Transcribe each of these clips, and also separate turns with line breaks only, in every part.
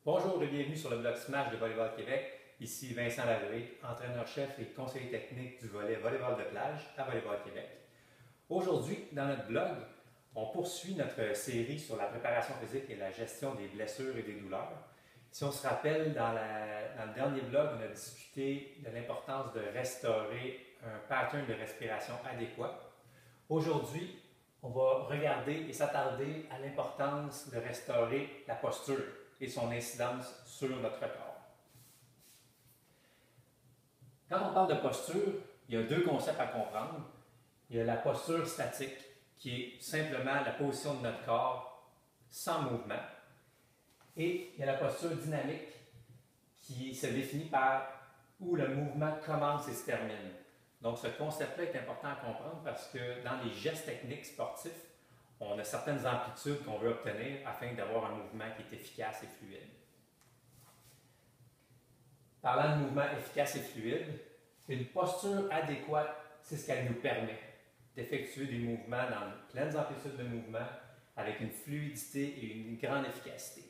Bonjour et bienvenue sur le blog Smash de Volleyball Québec. Ici Vincent Laroué, entraîneur-chef et conseiller technique du volet volleyball de plage à Volleyball Québec. Aujourd'hui, dans notre blog, on poursuit notre série sur la préparation physique et la gestion des blessures et des douleurs. Si on se rappelle, dans le dernier blog, on a discuté de l'importance de restaurer un pattern de respiration adéquat. Aujourd'hui, on va regarder et s'attarder à l'importance de restaurer la posture et son incidence sur notre corps. Quand on parle de posture, il y a deux concepts à comprendre. Il y a la posture statique, qui est simplement la position de notre corps sans mouvement. Et il y a la posture dynamique, qui se définit par où le mouvement commence et se termine. Donc ce concept-là est important à comprendre parce que dans les gestes techniques sportifs, on a certaines amplitudes qu'on veut obtenir afin d'avoir un mouvement qui est efficace et fluide. Parlant de mouvement efficace et fluide, une posture adéquate, c'est ce qu'elle nous permet d'effectuer des mouvements dans de pleines amplitudes de mouvement avec une fluidité et une grande efficacité.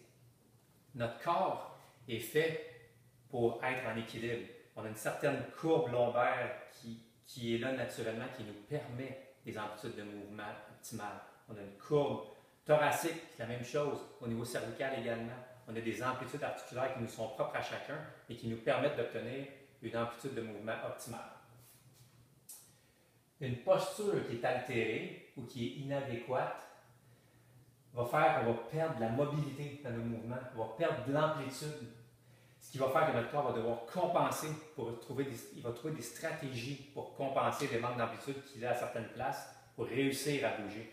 Notre corps est fait pour être en équilibre. On a une certaine courbe lombaire qui est là naturellement, qui nous permet des amplitudes de mouvement optimales. On a une courbe thoracique, c'est la même chose, au niveau cervical également. On a des amplitudes articulaires qui nous sont propres à chacun et qui nous permettent d'obtenir une amplitude de mouvement optimale. Une posture qui est altérée ou qui est inadéquate va faire qu'on va perdre de la mobilité dans nos mouvements, on va perdre de l'amplitude, ce qui va faire que notre corps va devoir compenser, il va trouver des stratégies pour compenser les manques d'amplitude qu'il a à certaines places pour réussir à bouger.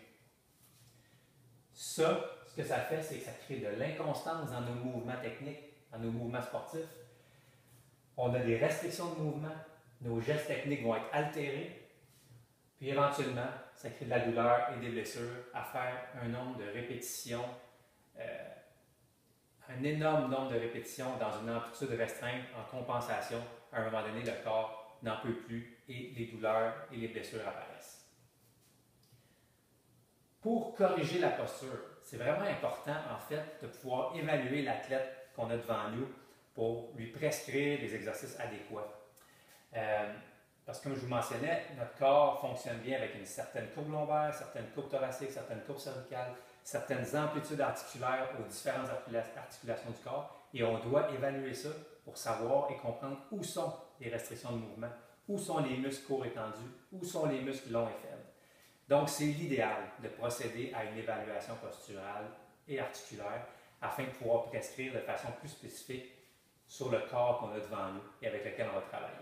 Ça, ce que ça fait, c'est que ça crée de l'inconstance dans nos mouvements techniques, dans nos mouvements sportifs. On a des restrictions de mouvement, nos gestes techniques vont être altérés, puis éventuellement, ça crée de la douleur et des blessures à faire un nombre de répétitions, un énorme nombre de répétitions dans une amplitude restreinte en compensation. À un moment donné, le corps n'en peut plus et les douleurs et les blessures apparaissent. Pour corriger la posture, c'est vraiment important en fait de pouvoir évaluer l'athlète qu'on a devant nous pour lui prescrire des exercices adéquats. Parce que comme je vous mentionnais, notre corps fonctionne bien avec une certaine courbe lombaire, certaines courbes thoraciques, certaines courbes cervicales, certaines amplitudes articulaires aux différentes articulations du corps et on doit évaluer ça pour savoir et comprendre où sont les restrictions de mouvement, où sont les muscles courts et tendus, où sont les muscles longs et faibles. Donc, c'est l'idéal de procéder à une évaluation posturale et articulaire afin de pouvoir prescrire de façon plus spécifique sur le corps qu'on a devant nous et avec lequel on va travailler.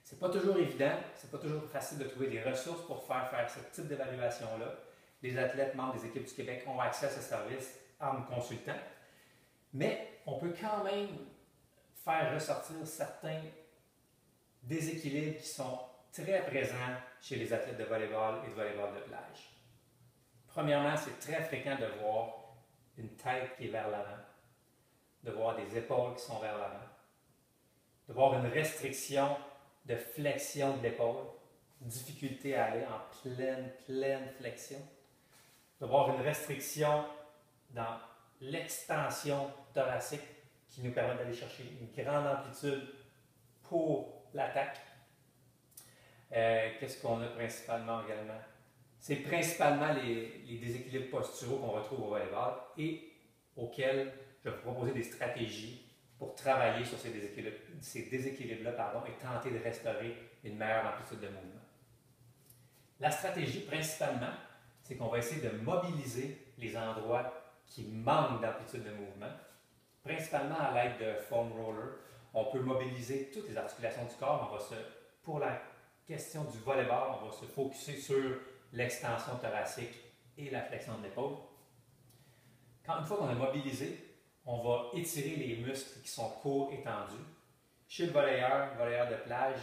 Ce n'est pas toujours évident, ce n'est pas toujours facile de trouver des ressources pour faire ce type d'évaluation-là. Les athlètes membres des équipes du Québec ont accès à ce service en me consultant, mais on peut quand même faire ressortir certains déséquilibres qui sont très présents chez les athlètes de volleyball et de volleyball de plage. Premièrement, c'est très fréquent de voir une tête qui est vers l'avant, de voir des épaules qui sont vers l'avant, de voir une restriction de flexion de l'épaule, difficulté à aller en pleine flexion, de voir une restriction dans l'extension thoracique qui nous permet d'aller chercher une grande amplitude pour l'attaque. Qu'est-ce qu'on a principalement également? C'est principalement les déséquilibres posturaux qu'on retrouve au volleyball et auxquels je vais vous proposer des stratégies pour travailler sur ces déséquilibres-là et tenter de restaurer une meilleure amplitude de mouvement. La stratégie, principalement, c'est qu'on va essayer de mobiliser les endroits qui manquent d'amplitude de mouvement, principalement à l'aide de foam roller. On peut mobiliser toutes les articulations du corps. Pour la question du volleyball, on va se focusser sur l'extension thoracique et la flexion de l'épaule. Une fois qu'on a mobilisé, on va étirer les muscles qui sont courts et tendus. Chez le volleyeur de plage,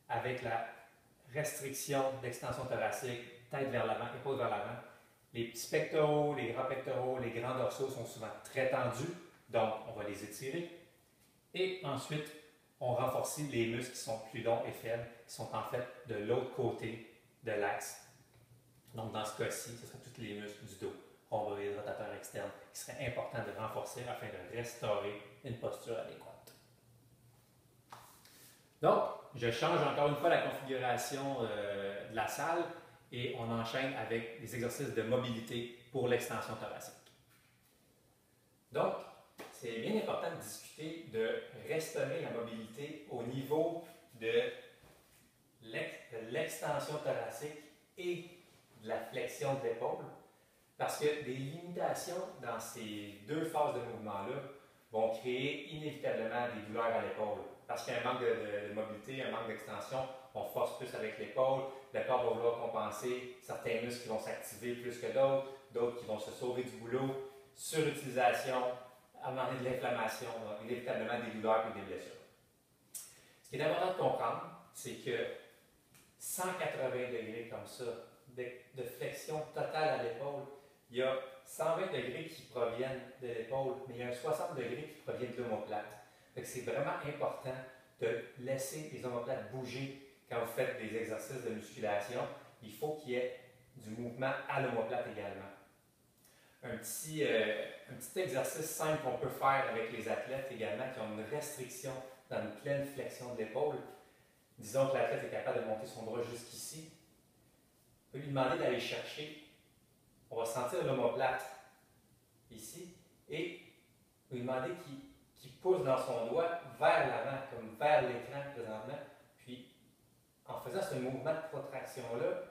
avec la restriction d'extension thoracique, tête vers l'avant, épaule vers l'avant, les petits pectoraux, les grands pectoraux, les grands dorsaux sont souvent très tendus, donc on va les étirer. Et ensuite, on renforce les muscles qui sont plus longs et faibles, qui sont en fait de l'autre côté de l'axe. Donc dans ce cas-ci, ce sera tous les muscles du dos. ombilicodratateur externe qui serait important de renforcer afin de restaurer une posture adéquate. Donc, je change encore une fois la configuration de la salle et on enchaîne avec des exercices de mobilité pour l'extension thoracique. Donc, c'est bien important de discuter de restaurer la mobilité au niveau de l'extension thoracique et de la flexion de l'épaule, parce que des limitations dans ces deux phases de mouvement-là vont créer inévitablement des douleurs à l'épaule. Parce qu'il y a un manque de mobilité, un manque d'extension, on force plus avec l'épaule, le corps va vouloir compenser, certains muscles qui vont s'activer plus que d'autres, d'autres qui vont se sauver du boulot, surutilisation, amener de l'inflammation, donc inévitablement des douleurs et des blessures. Ce qui est important de comprendre, c'est que 180 degrés comme ça, de flexion totale à l'épaule, il y a 120 degrés qui proviennent de l'épaule, mais il y a un 60 degrés qui provient de l'omoplate. C'est vraiment important de laisser les omoplates bouger quand vous faites des exercices de musculation. Il faut qu'il y ait du mouvement à l'omoplate également. Un petit exercice simple qu'on peut faire avec les athlètes également qui ont une restriction dans une pleine flexion de l'épaule. Disons que l'athlète est capable de monter son bras jusqu'ici. On peut lui demander d'aller chercher. On va sentir l'omoplate ici et lui demander qu'il pousse dans son doigt vers l'avant, comme vers l'écran présentement. Puis, en faisant ce mouvement de protraction-là,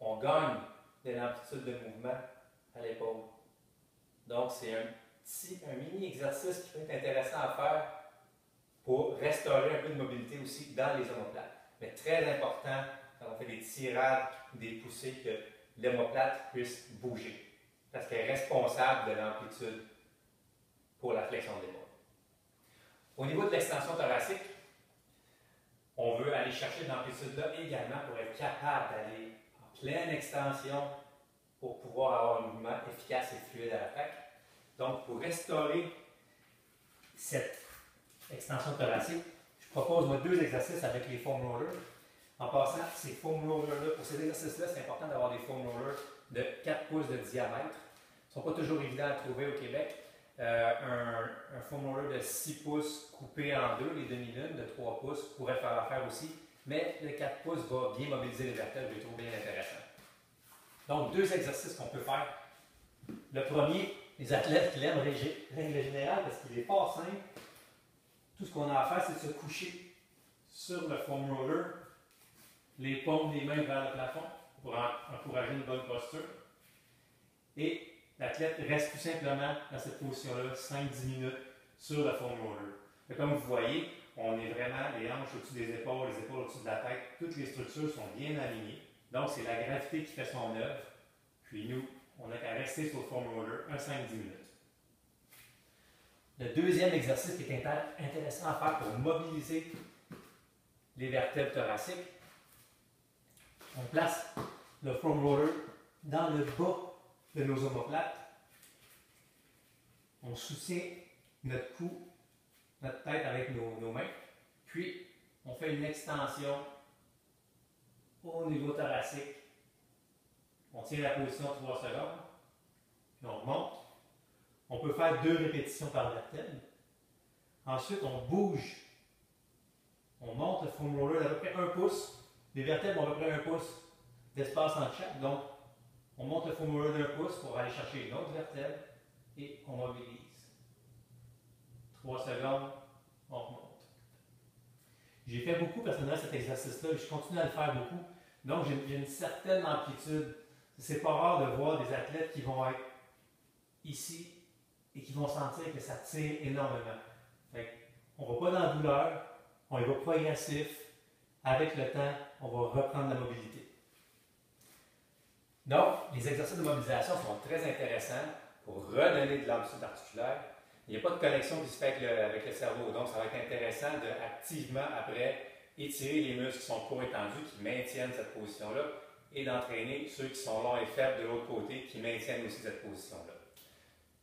on gagne de l'amplitude de mouvement à l'épaule. Donc, c'est un mini-exercice qui peut être intéressant à faire pour restaurer un peu de mobilité aussi dans les omoplates. Mais très important, quand on fait des tirades, des poussées, que l'omoplate puisse bouger. Parce qu'elle est responsable de l'amplitude pour la flexion de l'épaule. Au niveau de l'extension thoracique, on veut aller chercher de l'amplitude-là également pour être capable d'aller en pleine extension pour pouvoir avoir un mouvement efficace et fluide à l'attaque. Donc, pour restaurer cette extension thoracique, je propose moi 2 exercices avec les foam rollers. En passant, ces foam rollers-là, pour ces exercices-là, c'est important d'avoir des foam rollers de 4 pouces de diamètre. Ils ne sont pas toujours évidents à trouver au Québec. Un foam roller de 6 pouces coupé en deux, les demi-lunes de 3 pouces pourrait faire l'affaire aussi, mais le 4 pouces va bien mobiliser les vertèbres, je le trouve bien intéressant. Donc, 2 exercices qu'on peut faire. Le premier, les athlètes qui l'aiment, règle générale, parce qu'il est pas simple. Tout ce qu'on a à faire, c'est de se coucher sur le foam roller, les paumes des mains vers le plafond pour encourager une bonne posture. Et l'athlète reste tout simplement dans cette position-là 5-10 minutes sur le foam roller. Et comme vous voyez, on est vraiment les hanches au-dessus des épaules, les épaules au-dessus de la tête. Toutes les structures sont bien alignées. Donc, c'est la gravité qui fait son œuvre. Puis nous, on n'a qu'à rester sur le foam roller 5-10 minutes. Le deuxième exercice qui est intéressant à faire pour mobiliser les vertèbres thoraciques, on place le foam roller dans le bas de nos omoplates. On soutient notre cou, notre tête avec nos mains. Puis, on fait une extension au niveau thoracique. On tient la position 3 secondes. Puis on remonte. On peut faire 2 répétitions par vertèbre. Ensuite, on bouge. On monte le foam roller d'à peu près 1 pouce. Les vertèbres ont à peu près 1 pouce d'espace entre chaque. Donc, on monte le foam roller d'1 pouce pour aller chercher une autre vertèbre et on mobilise. 3 secondes, on remonte. J'ai fait beaucoup personnellement cet exercice-là et je continue à le faire beaucoup. Donc, j'ai une certaine amplitude. C'est pas rare de voir des athlètes qui vont être ici et qui vont sentir que ça tire énormément. On ne va pas dans la douleur, on y va progressif. Avec le temps, on va reprendre la mobilité. Donc, les exercices de mobilisation sont très intéressants pour redonner de l'amplitude articulaire. Il n'y a pas de connexion qui se fait avec le cerveau, donc ça va être intéressant de activement, après, étirer les muscles qui sont trop étendus, qui maintiennent cette position-là, et d'entraîner ceux qui sont longs et faibles de l'autre côté, qui maintiennent aussi cette position-là.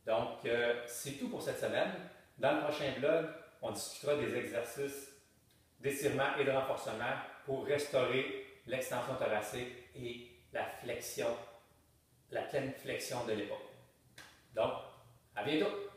Donc, c'est tout pour cette semaine. Dans le prochain blog, on discutera des exercices d'étirement et de renforcement pour restaurer l'extension thoracique et la flexion, la pleine flexion de l'épaule. Donc, à bientôt!